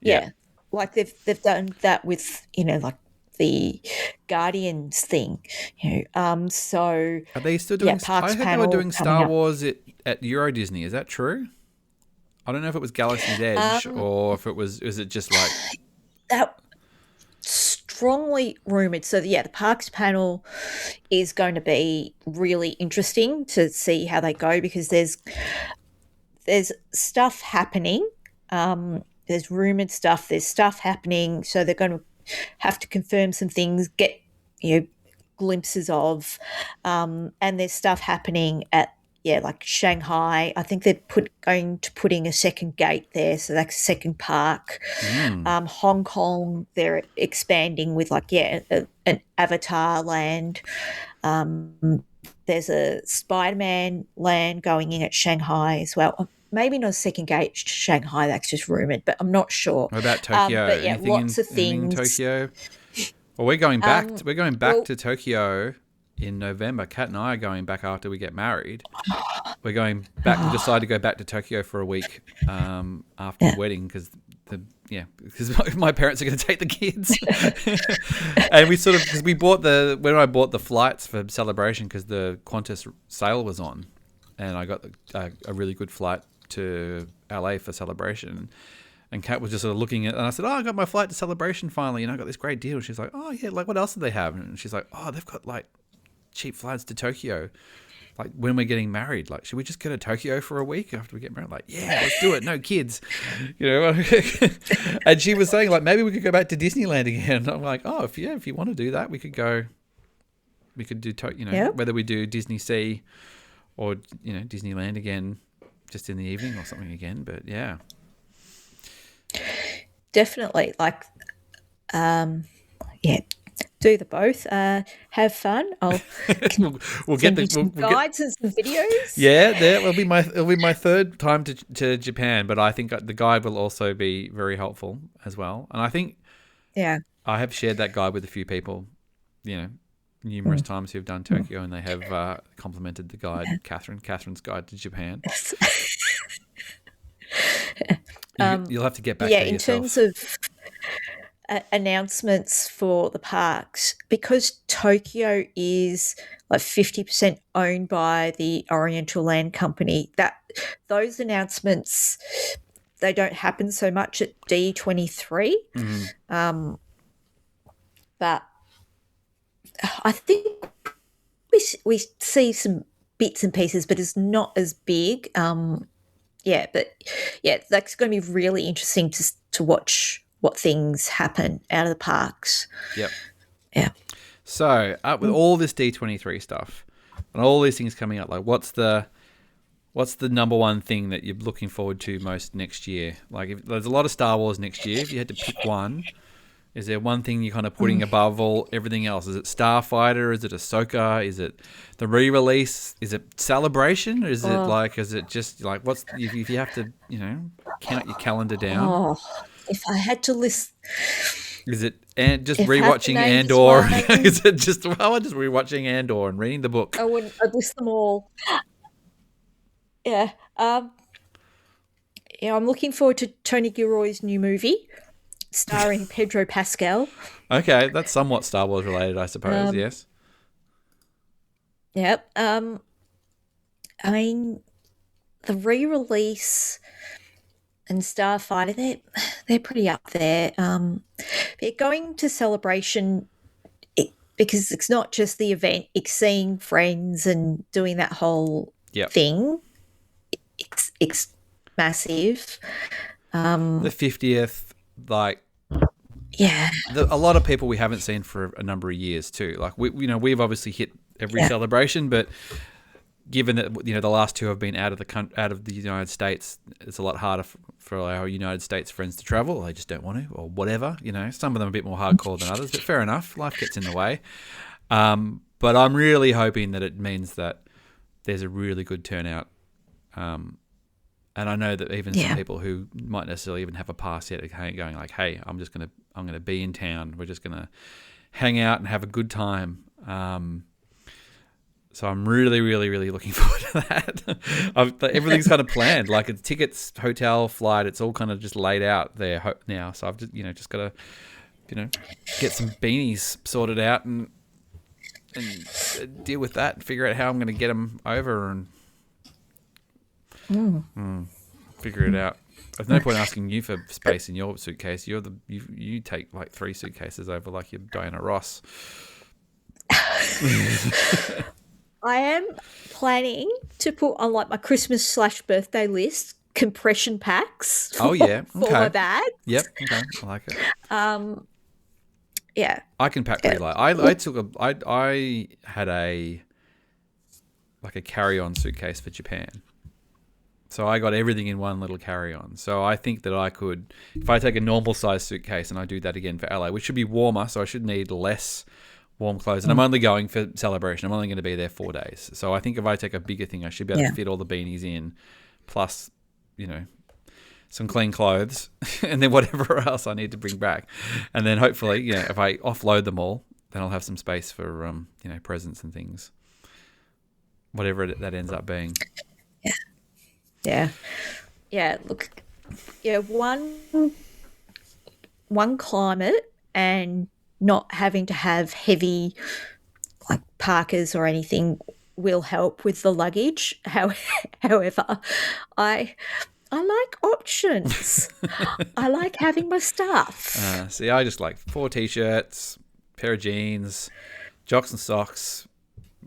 Yeah. Like they've done that with, like the Guardians thing. So are they still doing Parks I heard they were doing Star Wars at Euro Disney. Is that true? I don't know if it was Galaxy's Edge or if is it just like that strongly rumored. So the Parks panel is going to be really interesting to see how they go, because there's stuff happening. There's rumored stuff. There's stuff happening. So they're going to have to confirm some things, get glimpses of, and there's stuff happening at like Shanghai. I think they're going to putting a second gate there, so that's a second park. Hong Kong, they're expanding with an Avatar land. There's a Spider-Man land going in at Shanghai as well. Maybe not a second gate Shanghai, that's just rumoured, but I'm not sure. What about Tokyo? But anything lots of things. In Tokyo? Well, we're going back. We're going back to Tokyo in November. Kat and I are going back after we get married. We're going back. We decided to go back to Tokyo for a week after the wedding because my parents are going to take the kids. And we sort of, because when I bought the flights for Celebration because the Qantas sale was on, and I got a really good flight to LA for Celebration. And Kat was just sort of looking at, and I said, "Oh, I got my flight to Celebration finally, and I got this great deal." And she's like, "Oh yeah, like what else do they have?" And she's like, "Oh, they've got like cheap flights to Tokyo. Like when we're getting married, like should we just go to Tokyo for a week after we get married?" Like, yeah, let's do it. No kids, you know. And she was saying like maybe we could go back to Disneyland again. And I'm like, oh, if you want to do that, we could go. We could do whether we do Disney Sea or Disneyland again, just in the evening or something again. But yeah. Definitely, like, do the both. Have fun. I'll we'll get some guides and some videos. Yeah, it'll be my third time to Japan, but I think the guide will also be very helpful as well. And I think I have shared that guide with a few people, numerous times who've done Tokyo, and they have complimented the guide, Catherine's guide to Japan. You'll have to get back there yourself. In terms of announcements for the parks, because Tokyo is like 50% owned by the Oriental Land Company, that those announcements, they don't happen so much at D23. But I think we see some bits and pieces, but it's not as big. That's going to be really interesting to watch what things happen out of the parks. Yep. Yeah. So with all this D23 stuff and all these things coming up, like what's the number one thing that you're looking forward to most next year? Like if there's a lot of Star Wars next year, if you had to pick one, is there one thing you're kind of putting above everything else? Is it Starfighter? Is it Ahsoka? Is it the re-release? Is it Celebration? Or is it just like if you have to, count your calendar down? If I had to list, is it just rewatching Andor? Is it just just rewatching Andor and reading the book? I'd list them all. Yeah. I'm looking forward to Tony Gilroy's new movie, starring Pedro Pascal. Okay, that's somewhat Star Wars related, I suppose. Yes. Yep. I mean, the re-release and Starfighter, they're pretty up there. But going to Celebration, because it's not just the event; it's seeing friends and doing that whole thing. It's massive. The 50th, like. Yeah. A lot of people we haven't seen for a number of years too. Like we've obviously hit every celebration, but given that the last two have been out of the United States, it's a lot harder for our United States friends to travel. They just don't want to, or whatever. Some of them are a bit more hardcore than others, but fair enough. Life gets in the way. But I'm really hoping that it means that there's a really good turnout. And I know that even some people who might necessarily even have a pass yet are going like, "Hey, I'm gonna be in town. We're just gonna hang out and have a good time." So I'm really, really, really looking forward to that. Everything's kind of planned, like it's tickets, hotel, flight. It's all kind of just laid out there now. So I've just got to, get some beanies sorted out and deal with that. And figure out how I'm going to get them over and figure it out. There's no point asking you for space in your suitcase. You take like 3 suitcases over like you're Diana Ross. I am planning to put on like my Christmas/birthday list compression packs for my bag. Yep. Okay. I like it. Yeah. I can pack pretty light. I had a carry-on suitcase for Japan. So I got everything in one little carry-on. So I think that I could, if I take a normal size suitcase and I do that again for LA, which should be warmer, so I should need less warm clothes. And I'm only going for Celebration. I'm only going to be there 4 days. So I think if I take a bigger thing, I should be able to fit all the beanies in, plus, some clean clothes, and then whatever else I need to bring back. And then hopefully, if I offload them all, then I'll have some space for presents and things, whatever that ends up being. Yeah. Look, one climate and not having to have heavy like parkas or anything will help with the luggage. However, I like options. I like having my stuff. See, I just like 4 t-shirts, pair of jeans, jocks and socks.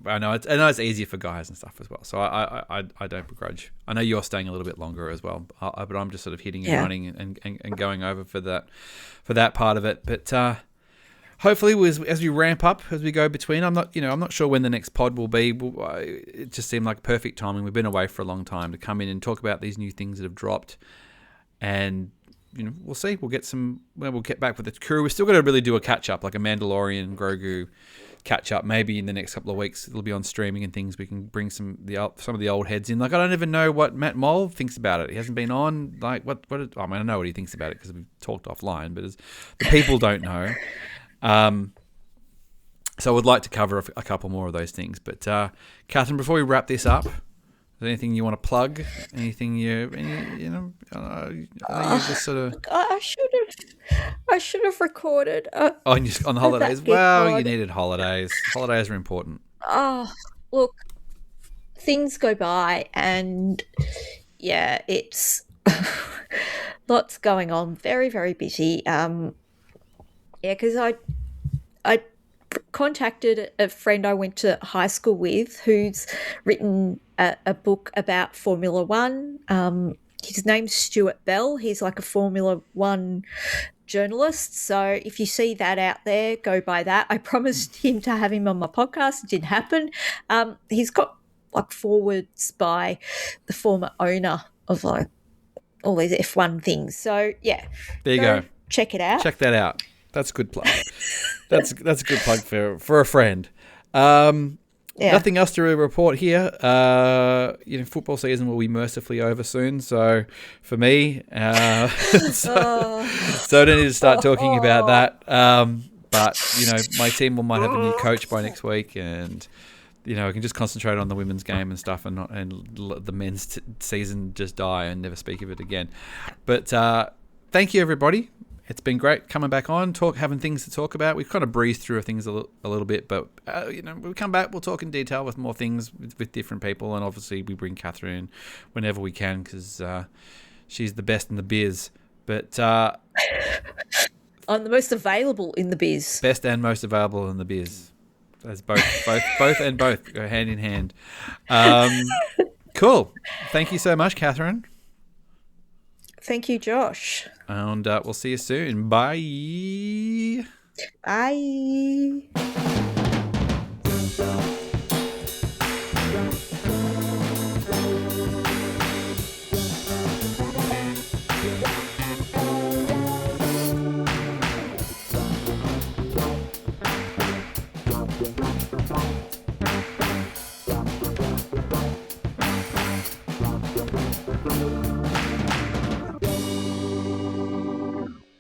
I know it's easier for guys and stuff as well. So I don't begrudge. I know you're staying a little bit longer as well, but I'm just sort of hitting and running and going over for that part of it. But hopefully, as we ramp up, as we go between, I'm not sure when the next pod will be. It just seemed like perfect timing. We've been away for a long time to come in and talk about these new things that have dropped, and we'll see. We'll get back with the crew. We've still got to really do a catch up, like a Mandalorian Grogu catch up. Maybe in the next couple of weeks it'll be on streaming and things. We can bring some of the old heads in. Like I don't even know what Matt Mole thinks about it. He hasn't been on. Like I know what he thinks about it because we've talked offline, but the people don't know. So I would like to cover a couple more of those things. But Catherine, before we wrap this up, is there anything you want to plug? Anything you just sort of. I should have recorded. On the holidays. Well, you needed holidays. Holidays are important. Oh, look, things go by, and it's lots going on. Very, very busy. Because I contacted a friend I went to high school with who's written a book about Formula One. His name's Stuart Bell. He's like a Formula One journalist. So if you see that out there, go by that. I promised him to have him on my podcast. It didn't happen. He's got like forwards by the former owner of like all these F1 things. So yeah, there you go. Check it out. Check that out. That's a good plug. That's a good plug for a friend. Nothing else to report here. Football season will be mercifully over soon. So for me, so I don't need to start talking about that. But my team might have a new coach by next week, and I can just concentrate on the women's game and stuff, and let the men's season just die and never speak of it again. But thank you, everybody. It's been great coming back on, having things to talk about. We've kind of breezed through things a little bit, but we'll come back. We'll talk in detail with more things with different people, and obviously we bring Catherine in whenever we can because she's the best in the biz. But I'm the most available in the biz. Best and most available in the biz. That's both go hand in hand. Cool. Thank you so much, Catherine. Thank you, Josh. And we'll see you soon. Bye. Bye.